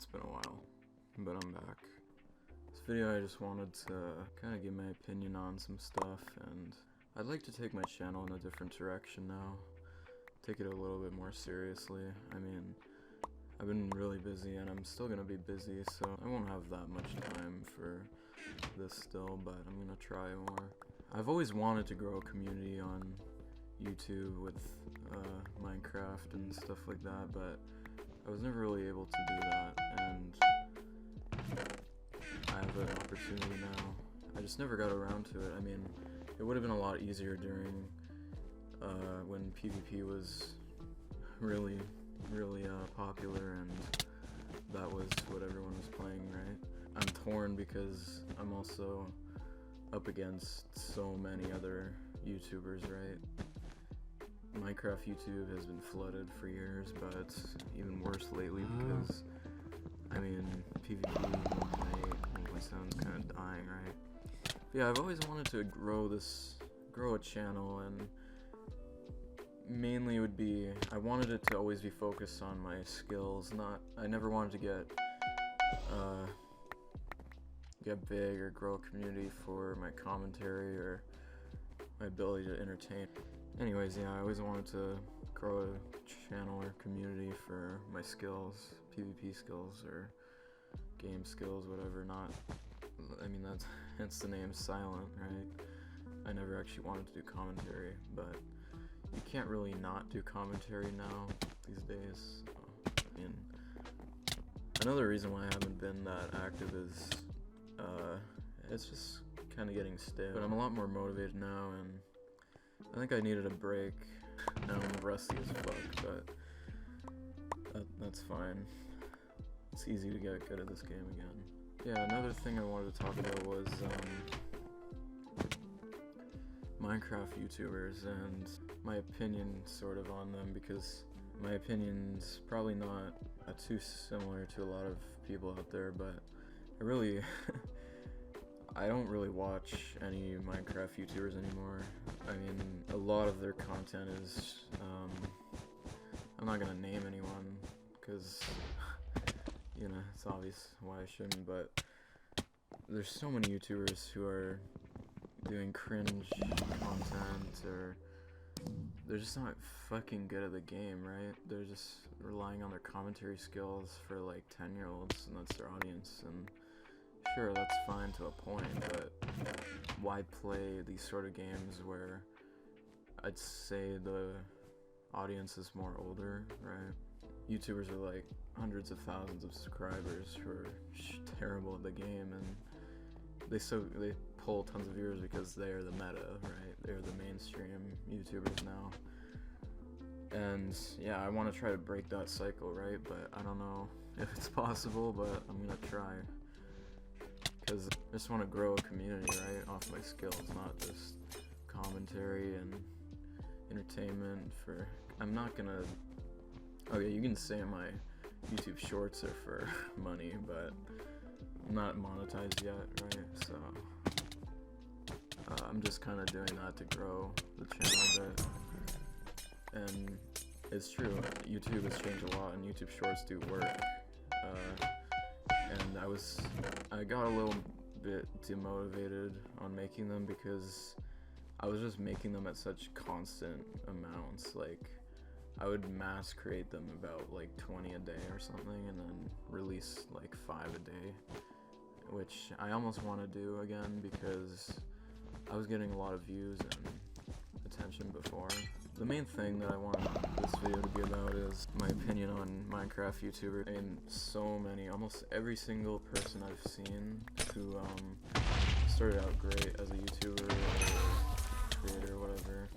It's been a while, but I'm back. This video I just wanted to kind of give my opinion on some stuff, and I'd like to take my channel in a different direction now. Take it a little bit more seriously. I mean, I've been really busy and I'm still gonna be busy, so I won't have that much time for this still, but I'm gonna try more. I've always wanted to grow a community on YouTube with Minecraft and stuff like that, but I was never really able to do that, and I have an opportunity now. I just never got around to it. I mean, it would have been a lot easier during when PvP was really popular, and that was what everyone was playing, right? I'm torn because I'm also up against so many other YouTubers, right? Minecraft YouTube has been flooded for years, but it's even worse lately because, I mean, PvP 1.8 is kind of dying, right? But yeah, I've always wanted to grow a channel, and mainly would be, I wanted it to always be focused on my skills, I never wanted to get big or grow a community for my commentary or my ability to entertain. Anyways, yeah, I always wanted to grow a channel or community for my skills, PvP skills or game skills, whatever. I mean, hence the name Silent, right? I never actually wanted to do commentary, but you can't really not do commentary now these days. I mean, another reason why I haven't been that active is it's just kind of getting stale. But I'm a lot more motivated now, and I think I needed a break. Now I'm rusty as fuck, but that's fine. It's easy to get good at this game again. Yeah, another thing I wanted to talk about was Minecraft YouTubers and my opinion sort of on them, because my opinion's probably not too similar to a lot of people out there, but I really I don't really watch any Minecraft YouTubers anymore. I mean, a lot of their content is I'm not gonna name anyone because you know, it's obvious why I shouldn't, but there's so many YouTubers who are doing cringe content, or they're just not fucking good at the game, right? They're just relying on their commentary skills for like 10-year-olds, and that's their audience, and sure, that's fine to a point, but why play these sort of games where I'd say the audience is more older, right? YouTubers are like hundreds of thousands of subscribers who are terrible at the game, and they pull tons of viewers because they are the meta, right? They're the mainstream YouTubers now. And yeah, I want to try to break that cycle, right? But I don't know if it's possible, but I'm gonna try. Because I just want to grow a community, right, off my skills, not just commentary and entertainment for... I'm not gonna... Okay, you can say my YouTube shorts are for money, but I'm not monetized yet, right? So I'm just kind of doing that to grow the channel a bit. And it's true, YouTube has changed a lot, and YouTube shorts do work. And I got a little bit demotivated on making them because I was just making them at such constant amounts. Like, I would mass create them about like 20 a day or something, and then release like 5 a day, which I almost want to do again because I was getting a lot of views and attention before. The main thing that I want this video to be about is my opinion on Minecraft YouTubers. I mean, almost every single person I've seen who started out great as a YouTuber or creator or whatever,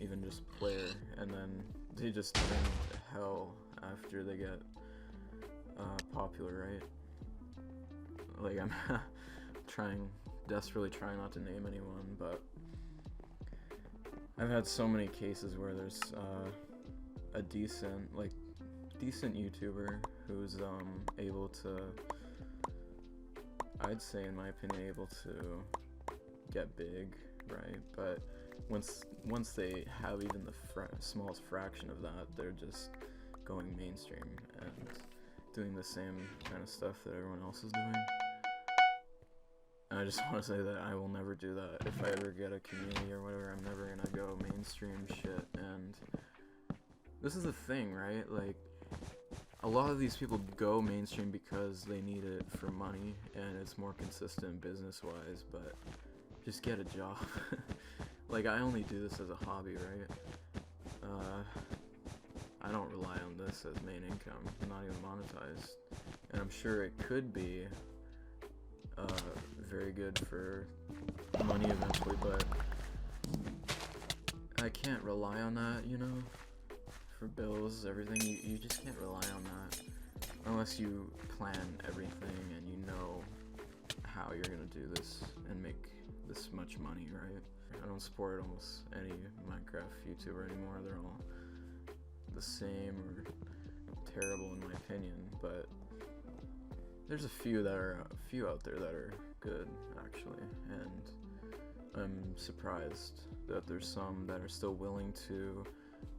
even just player, and then they just turn to hell after they get popular, right? Like, I'm desperately trying not to name anyone, but I've had so many cases where there's a decent YouTuber who's able to, I'd say in my opinion, able to get big, right? But once they have even the smallest fraction of that, they're just going mainstream, and doing the same kind of stuff that everyone else is doing. And I just want to say that I will never do that. If I ever get a community or whatever, I'm never gonna go mainstream shit. And this is the thing, right? Like, a lot of these people go mainstream because they need it for money and it's more consistent business-wise, but just get a job. Like, I only do this as a hobby, right? I don't rely on this as main income. I'm not even monetized. And I'm sure it could be very good for money eventually, but I can't rely on that, you know? For bills, everything, you just can't rely on that. Unless you plan everything and you know how you're gonna do this and make this much money, right? I don't support almost any Minecraft YouTuber anymore. They're all the same or terrible in my opinion, but there's a few out there that are good actually, and I'm surprised that there's some that are still willing to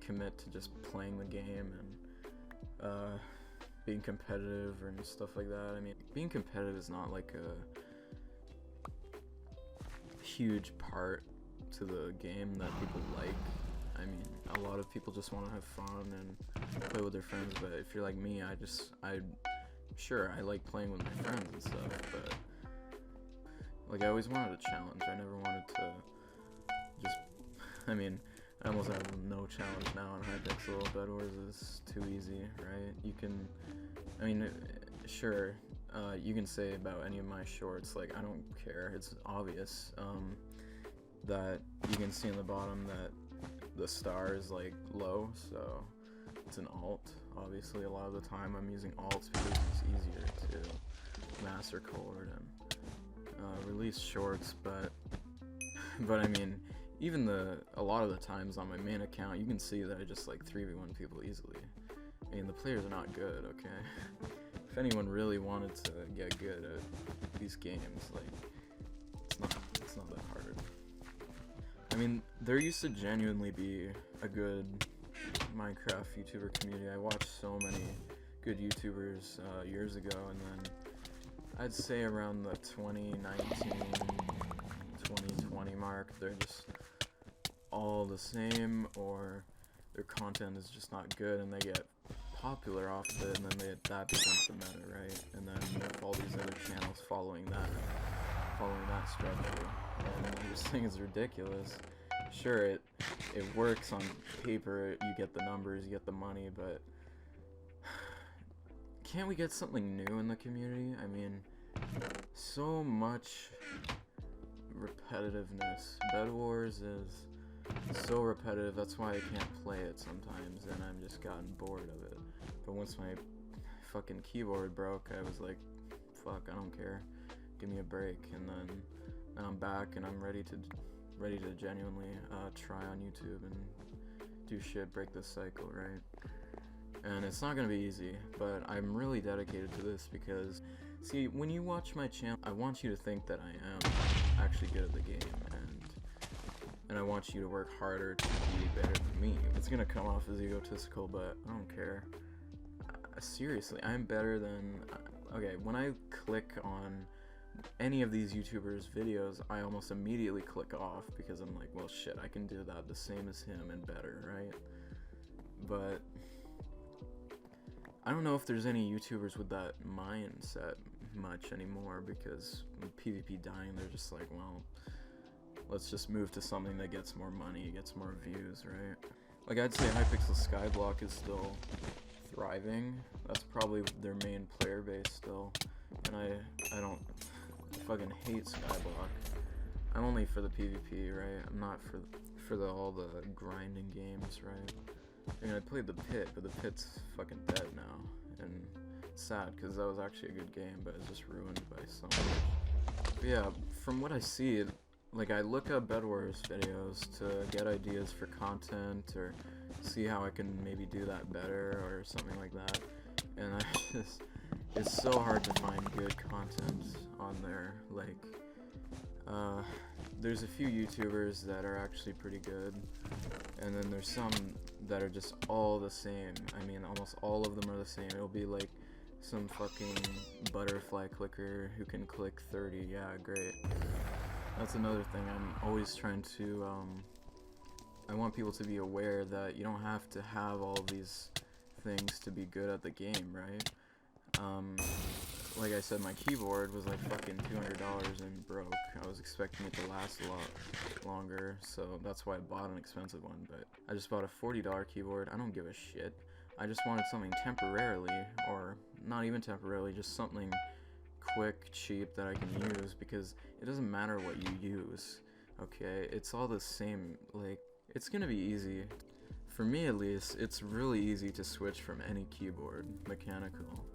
commit to just playing the game and being competitive and stuff like that. I mean, being competitive is not like a huge part to the game that people like. I mean, a lot of people just want to have fun and play with their friends, but if you're like me, sure, I like playing with my friends and stuff, but like, I always wanted a challenge. I never wanted to just, I mean, I almost have no challenge now on Hypixel. Bedwars is too easy, right? You can, I mean, sure, you can say about any of my shorts, like, I don't care. It's obvious that you can see in the bottom that the star is like low, so it's an alt. Obviously, a lot of the time I'm using alts because it's easier to mass record and release shorts, but I mean, even a lot of the times on my main account, you can see that I just like 3v1 people easily. I mean, the players are not good, okay? If anyone really wanted to get good at these games, like, it's not that hard. I mean, there used to genuinely be a good Minecraft YouTuber community. I watched so many good YouTubers years ago, and then I'd say around the 2019, 2020 mark, they're just all the same, or their content is just not good, and they get popular off of it, and then that becomes the meta, right? And then you have all these other channels following that structure, and I just think it's ridiculous. Sure, it works on paper, you get the numbers, you get the money, but can't we get something new in the community? I mean, so much repetitiveness. Bedwars is so repetitive, that's why I can't play it sometimes, and I'm just gotten bored of it. But once my fucking keyboard broke, I was like, fuck, I don't care, give me a break. And then now I'm back and I'm ready to genuinely try on YouTube and do shit, break this cycle, right? And it's not gonna be easy, but I'm really dedicated to this because, see, when you watch my channel, I want you to think that I am actually good at the game, and I want you to work harder to be better than me. It's gonna come off as egotistical, but I don't care. Seriously, I'm better than... Okay, when I click on any of these YouTubers' videos, I almost immediately click off because I'm like, well, shit, I can do that the same as him and better, right? But I don't know if there's any YouTubers with that mindset much anymore, because with PvP dying, they're just like, well, let's just move to something that gets more money, gets more views, right? Like, I'd say Hypixel Skyblock is still thriving. That's probably their main player base still, and I don't fucking hate Skyblock. I'm only for the PvP, right? I'm not for all the grinding games, right? I mean, I played the pit, but the pit's fucking dead now, and it's sad because that was actually a good game, but it's just ruined by so much. But yeah, from what I see, like, I look up Bedwars videos to get ideas for content or see how I can maybe do that better or something like that, and it's so hard to find good content on there. Like, there's a few YouTubers that are actually pretty good, and then there's some that are just all the same. I mean, almost all of them are the same. It'll be like some fucking butterfly clicker who can click 30. Yeah, great. That's another thing. I'm always trying to, I want people to be aware that you don't have to have all these things to be good at the game, right? Like I said, my keyboard was like fucking $200 and broke. I was expecting it to last a lot longer, so that's why I bought an expensive one, but I just bought a $40 keyboard. I don't give a shit. I just wanted something temporarily, or not even temporarily, just something quick, cheap that I can use, because it doesn't matter what you use, okay? It's all the same. Like, it's gonna be easy. For me at least, it's really easy to switch from any keyboard, mechanical.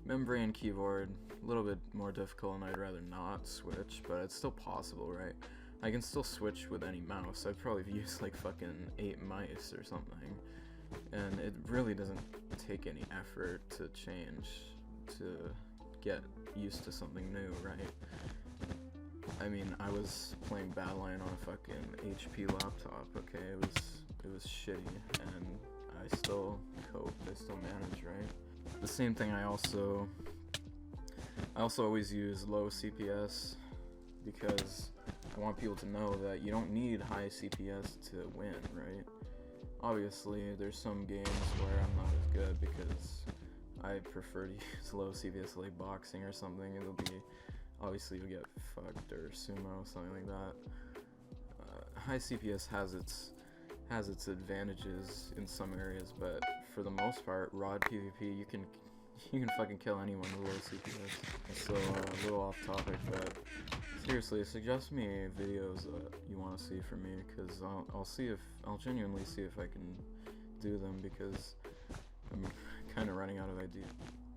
Membrane keyboard, a little bit more difficult, and I'd rather not switch, but it's still possible, right? I can still switch with any mouse. I'd probably use like fucking 8 mice or something, and it really doesn't take any effort to change, to get used to something new, right? I mean, I was playing Badlion on a fucking HP laptop, okay? It was shitty, and I still coped, I still managed, right? The same thing, I also always use low CPS, because I want people to know that you don't need high CPS to win, right? Obviously, there's some games where I'm not as good because I prefer to use low CPS, like boxing or something. It'll be, obviously you'll get fucked, or sumo, something like that. High CPS has its advantages in some areas, but for the most part, rod PvP, you can fucking kill anyone with low CPS. So a little off topic, but seriously, suggest me videos that you want to see from me, because I'll genuinely see if I can do them, because I'm kind of running out of ideas.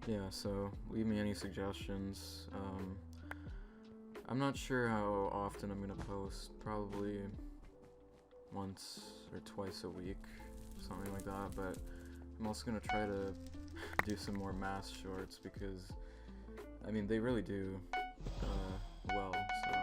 Yeah, so leave me any suggestions. I'm not sure how often I'm gonna post, probably once or twice a week, something like that, but I'm also gonna try to do some more mass shorts, because I mean, they really do well, so